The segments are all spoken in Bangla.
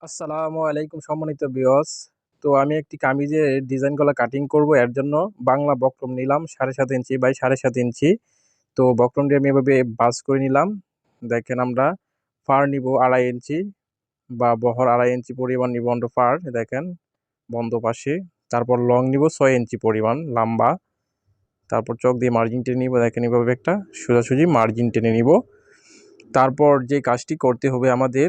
আসসালামু আলাইকুম সম্মানিত ভিউয়ার্স। তো আমি একটি কামিজের ডিজাইনগুলো কাটিং করব। এর জন্য বাংলা বক্রম নিলাম 7.5 ইঞ্চি বাই 7.5 ইঞ্চি। তো বক্রমটি আমি এভাবে ভাঁজ করে নিলাম। দেখেন আমরা ফার নিব 2.5 ইঞ্চি বা বহর 2.5 ইঞ্চি পরিমাণ নিব আমরা ফার। দেখেন বন্ধ পাশে। তারপর লং নিব 6 ইঞ্চি পরিমাণ লম্বা। তারপর চক দিয়ে মার্জিন টেনে নিব। দেখেন এভাবে একটা সোজাসুজি মার্জিন টেনে নিব। তারপর যে কাজটি করতে হবে আমাদের,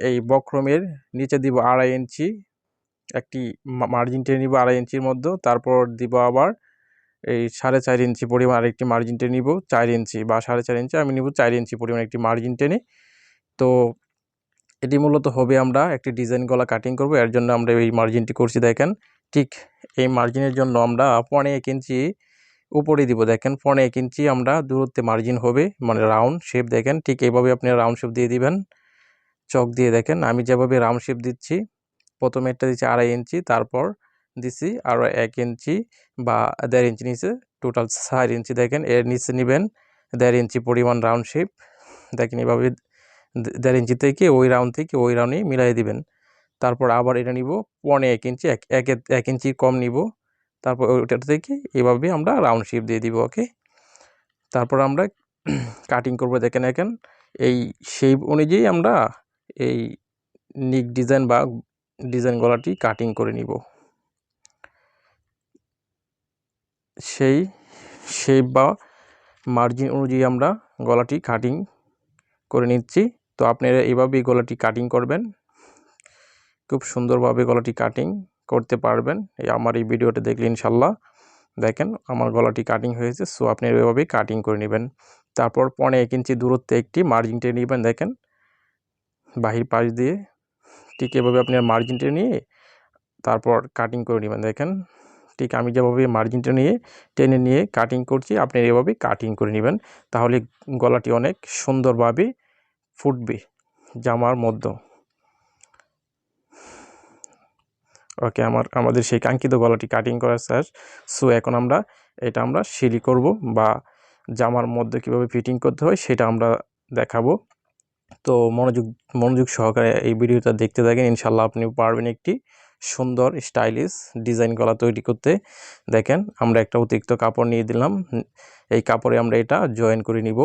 এই বক্রমের নিচে দিব 2.5 ইঞ্চি একটি মার্জিন টেনে নিব 2.5 ইঞ্চির মধ্যে। তারপর দিব আবার এই 4.5 ইঞ্চি পরিমাণ আরেকটি মার্জিন টেনে নিব 4 ইঞ্চি বা 4.5 ইঞ্চি, আমি নিব 4 ইঞ্চি পরিমাণ একটি মার্জিন টেনে। তো এটি মূলত হবে আমরা একটি ডিজাইন গলা কাটিং করব। এর জন্য আমরা এই মার্জিনটি করছি। দেখেন ঠিক এই মার্জিনের জন্য আমরা 1.5 ইঞ্চি উপরে দিব। দেখেন 1.5 ইঞ্চি আমরা দূরত্বে মার্জিন হবে, মানে রাউন্ড শেপ। দেখেন ঠিক এইভাবে আপনি রাউন্ড শেপ দিয়ে দিবেন চক দিয়ে। দেখেন আমি যেভাবে রাউন্ড শেপ দিচ্ছি, প্রথমে একটা দিচ্ছি 2.5 ইঞ্চি, তারপর দিচ্ছি আরও 1 ইঞ্চি বা 1.5 ইঞ্চি নিচে, টোটাল 4 ইঞ্চি। দেখেন এর নিচে নেবেন 1.5 ইঞ্চি পরিমাণ রাউন্ড শেপ। দেখেন এভাবে 1.5 ইঞ্চি থেকে ওই রাউন্ড থেকে ওই রাউন্ডে মিলাই দিবেন। তারপর আবার এটা নিব 1.5 ইঞ্চি, এক ইঞ্চি কম নিব। তারপর ওইটা থেকে এভাবে আমরা রাউন্ড শেপ দিয়ে দিব। ওকে, তারপর আমরা কাটিং করব। দেখেন এখন এই শেপ অনুযায়ী আমরা এই নিক ডিজাইন বা ডিজাইন গলাটি কাটিং করে নিব। সেই শেপ বা মার্জিন অনুযায়ী আমরা গলাটি কাটিং করে নিচ্ছি। তো আপনারা এইভাবেই গলাটি কাটিং করবেন, খুব সুন্দরভাবে গলাটি কাটিং করতে পারবেন আমার এই ভিডিওটা দেখলে ইনশাল্লাহ। দেখেন আমার গলাটি কাটিং হয়েছে। সো আপনি এভাবেই কাটিং করে নেবেন। তারপর 1.5 ইঞ্চি দূরত্বে একটি মার্জিন টেনে নেবেন। দেখেন বাহির পাশ দিয়ে ঠিক এভাবে আপনার মার্জিন টেনে নিয়ে তারপর কাটিং করে নেবেন। দেখেন ঠিক আমি যেভাবে মার্জিনটা টেনে নিয়ে কাটিং করছি, আপনি এভাবে কাটিং করে নেবেন। তাহলে গলাটি অনেক সুন্দরভাবে ফুটবে জামার মধ্যে। ওকে, আমাদের সেই কাঙ্ক্ষিত গলাটি কাটিং করা শেষ। সো এখন আমরা সেলাই করব বা জামার মধ্যে কীভাবে ফিটিং করতে হয় সেটা আমরা দেখাবো। তো মনোযোগ সহকারে এই ভিডিওটা দেখতে থাকেন, ইনশাল্লাহ আপনি পারবেন একটি সুন্দর স্টাইলিশ ডিজাইন গলা তৈরি করতে। দেখেন আমরা একটা অতিরিক্ত কাপড় নিয়ে দিলাম, এই কাপড়ে আমরা এটা জয়েন করে নিব।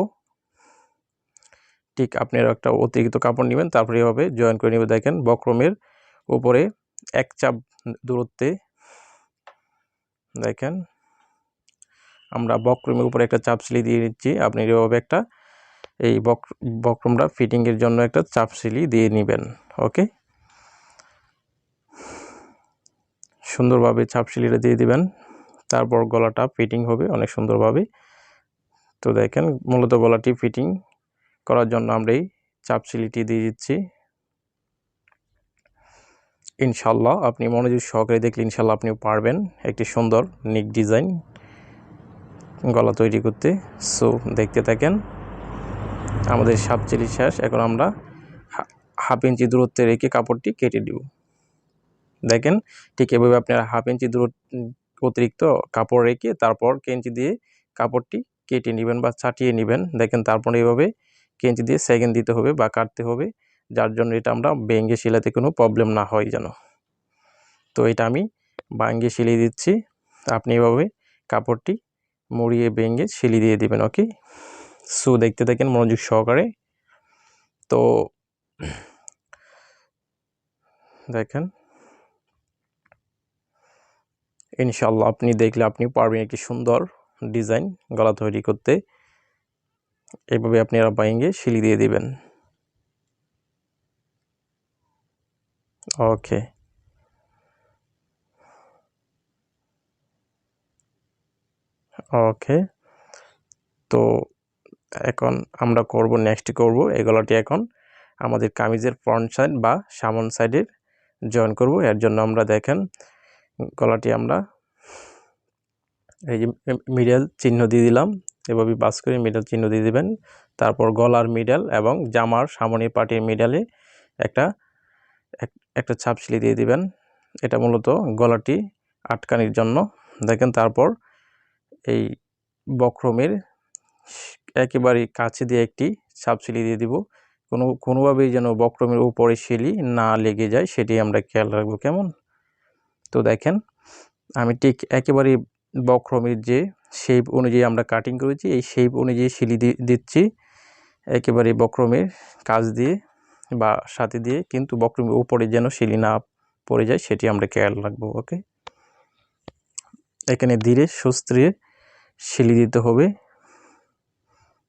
ঠিক আপনারা একটা অতিরিক্ত কাপড় নেবেন, তারপরে এভাবে জয়েন করে নিব। দেখেন বক্রমের উপরে এক চাপ দূরত্বে দেখেন আমরা বক্রমের উপরে একটা চাপ সেলাই দিয়ে নিচ্ছি। আপনি এভাবে একটা এই বক্রমটা ফিটিংয়ের জন্য একটা চাপ সেলাই দিয়ে নেবেন। ওকে, সুন্দরভাবে চাপ সেলাইটা দিয়ে দিবেন। তারপর গলাটা ফিটিং হবে অনেক সুন্দরভাবে। তো দেখেন মূলত গলাটি ফিটিং করার জন্য আমরা এই চাপ সেলাইটি দিয়ে দিচ্ছি। ইনশাল্লাহ আপনি মনোযোগ সহকারে দেখলে ইনশাল্লাহ আপনি পারবেন একটি সুন্দর নিক ডিজাইন গলা তৈরি করতে। সো দেখতে থাকেন, আমাদের সাপ সেলাই শেষ। এখন আমরা হাফ ইঞ্চি দূরত্বে রেখে কাপড়টি কেটে দিব। দেখেন ঠিক এভাবে আপনারা হাফ ইঞ্চি অতিরিক্ত কাপড় রেখে তারপর কেঞ্চি দিয়ে কাপড়টি কেটে নেবেন বা ছাটিয়ে নেবেন। দেখেন তারপরে এভাবে কেঞ্চি দিয়ে সেকেন্ড দিতে হবে বা কাটতে হবে, যার জন্য এটা আমরা ভেঙে সেলাতে কোনো প্রবলেম না হয় যেন। তো এটা আমি ভেঙে সেলাই দিচ্ছি, আপনি এভাবে কাপড়টি মুড়িয়ে ভেঙে সেলাই দিয়ে দিবেন। ওকে, সো দেখতে থাকেন মনোযোগ সহকারে। তো দেখেন ইনশাল্লাহ আপনি দেখলে আপনি পারবেন একটি সুন্দর ডিজাইন গলা তৈরি করতে। এভাবে আপনারা ভেঙে সেলাই দিয়ে দিবেন। ওকে, ওকে। তো এখন আমরা নেক্সট করব এই গলাটি এখন আমাদের কামিজের ফ্রন্ট সাইড বা সামন সাইডের জয়েন করব। এর জন্য আমরা দেখেন গলাটি আমরা এই যে মিডল চিহ্ন দিয়ে দিলাম, এভাবে বাস করে মিডল চিহ্ন দিয়ে দিবেন। তারপর গলার মিডল এবং জামার সামনের পাটির মিডলে একটা ছাপ সেলাই দিয়ে দিবেন। এটা মূলত গলাটি আটকানির জন্য। দেখেন তারপর এই বক্রমের একেবারে কাছে দিয়ে একটি ছাপ সেলাই দিয়ে দিব। কোনোভাবেই যেন বক্রমের উপরে শিলি না লেগে যায় সেটি আমরা খেয়াল রাখবো। কেমন? তো দেখেন আমি ঠিক একেবারে বক্রমের যে শেপ অনুযায়ী আমরা কাটিং করেছি এই শেপ অনুযায়ী শিলি দিচ্ছি একেবারে বক্রমের কাজ দিয়ে বা সাথে দিয়ে, কিন্তু বক্রমের উপরে যেন শিলি না পড়ে যায় সেটি আমরা খেয়াল রাখবো। ওকে, এখানে ধীরে সুস্থে শিলি দিতে হবে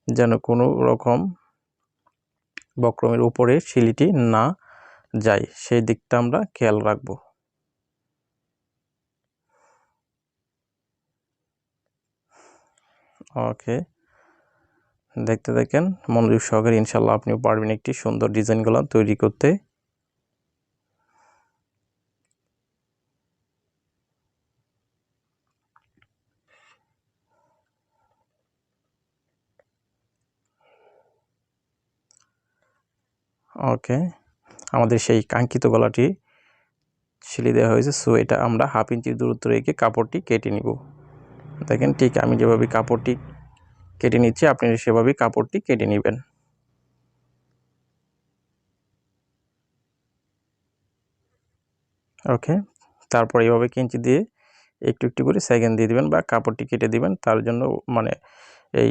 যেন কোনো রকম বক্রমের উপরে শিলিটি না যায়, সেই দিকটা আমরা খেয়াল রাখবো। ওকে, দেখতে দেখেন মনোযোগ সহকারে, ইনশাল্লাহ আপনিও পারবেন একটি সুন্দর ডিজাইনগুলো তৈরি করতে। ওকে, আমাদের সেই কাঙ্ক্ষিত গলাটি শিলি দেওয়া হয়েছে। সো এটা আমরা 1/2 ইঞ্চি দূরত্ব রেখে কাপড়টি কেটে নিব। দেখেন ঠিক আমি যেভাবে কাপড়টি কেটে নিচ্ছি আপনি সেভাবেই কাপড়টি কেটে নেবেন। ওকে, তারপর এইভাবে কেঞ্চি দিয়ে একটু একটু করে সেকেন্ড দিয়ে দিবেন বা কাপড়টি কেটে দিবেন। তার জন্য মানে এই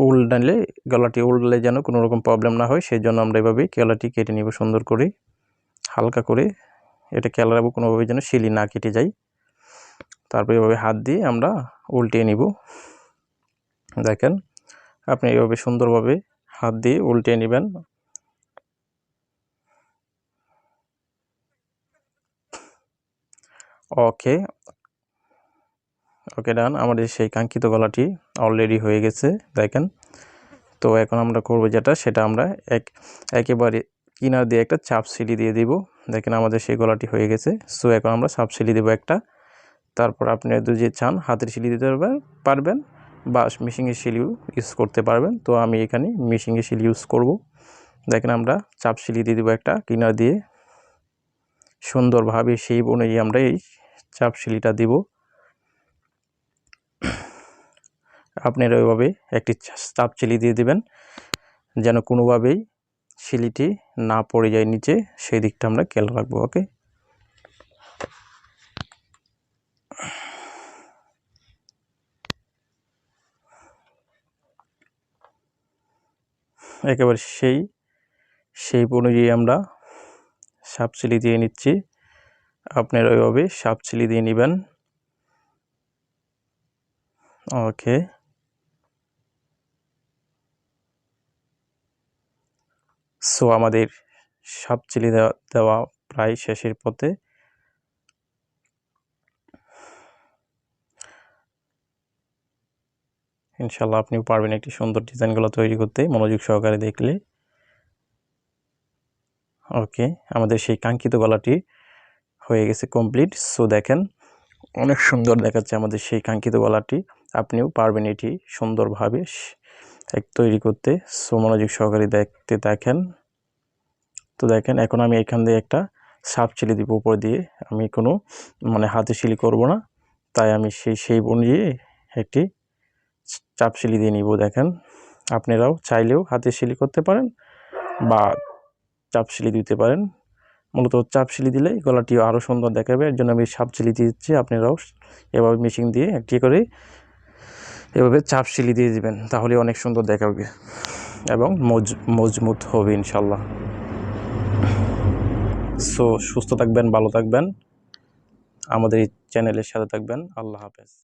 উল্টালে গলাটি উল্টালে যেন কোনো রকম প্রবলেম না হয়, সেই জন্য আমরা এভাবেই গলাটি কেটে নিব সুন্দর করে হালকা করে। এটা খেয়াল রাখবো কোনোভাবে যেন শিলি না কেটে যায়। তারপর এভাবে হাত দিয়ে আমরা উল্টিয়ে নিব। দেখেন আপনি এভাবে সুন্দরভাবে হাত দিয়ে উল্টিয়ে নেবেন। ওকে ওকে ডান, আমাদের সেই কাঙ্ক্ষিত গলাটি অলরেডি হয়ে গেছে দেখেন। তো এখন আমরা করব যেটা, সেটা আমরা একেবারে কিনার দিয়ে একটা চাপ সিলি দিয়ে দিব। দেখেন আমাদের সেই গলাটি হয়ে গেছে। সো এখন আমরা চাপ সিলি দেব একটা। তারপর আপনি যদি চান হাতের সিলি দিতে পারবেন বা মেশিনের সিলিও ইউজ করতে পারবেন। তো আমি এখানে মেশিনের সিলি ইউজ করব। দেখেন আমরা চাপ সিলি দিয়ে দেবো একটা কিনার দিয়ে, সুন্দরভাবে সেই অনুযায়ী আমরা এই চাপ সিলিটা দিব। আপনারা ওইভাবে একটি চাপ সিলি দিয়ে দিবেন যেন কোনোভাবেই সিলিটি না পড়ে যায় নিচে, সেই দিকটা আমরা খেয়াল রাখবো। ওকে, একেবারে সেই অনুযায়ী আমরা সাপ সিলি দিয়ে নিচ্ছি। আপনারা ওইভাবে সাপ সিলি দিয়ে নেবেন। ওকে, সো আমাদের সাপ সিলি দেওয়া প্রায় শেষের পথে। ইনশাল্লাহ আপনিও পারবেন একটি সুন্দর ডিজাইনগুলো তৈরি করতে মনোযোগ সহকারে দেখলে। ওকে, আমাদের সেই কাঙ্ক্ষিত গলাটি হয়ে গেছে কমপ্লিট। সো দেখেন অনেক সুন্দর দেখাচ্ছে আমাদের সেই কাঙ্ক্ষিত গলাটি। আপনিও পারবেন এটি সুন্দরভাবে তৈরি করতে। সো মনোযোগ সহকারে দেখতে দেখেন। তো দেখেন এখন আমি এখান দিয়ে একটা সাপ সিলি দিব উপর দিয়ে। আমি কোনো হাতে সিলি করব না, তাই আমি সেই অনুযায়ী একটি চাপ সিলি দিয়ে নিব। দেখেন আপনারাও চাইলেও হাতে সিলি করতে পারেন বা চাপ সিলি দিতে পারেন। মূলত চাপ সিলি দিলে গলাটি আরও সুন্দর দেখাবে, এর জন্য আমি চাপ সিলি দিচ্ছি। আপনারাও এভাবে মেশিন দিয়ে একটি করে এভাবে চাপ সিলি দিয়ে দিবেন, তাহলে অনেক সুন্দর দেখাবে এবং মজবুত হবে ইনশাল্লাহ। সো সুস্থ থাকবেন, ভালো থাকবেন, আমাদের এই চ্যানেলের সাথে থাকবেন। আল্লাহ হাফেজ।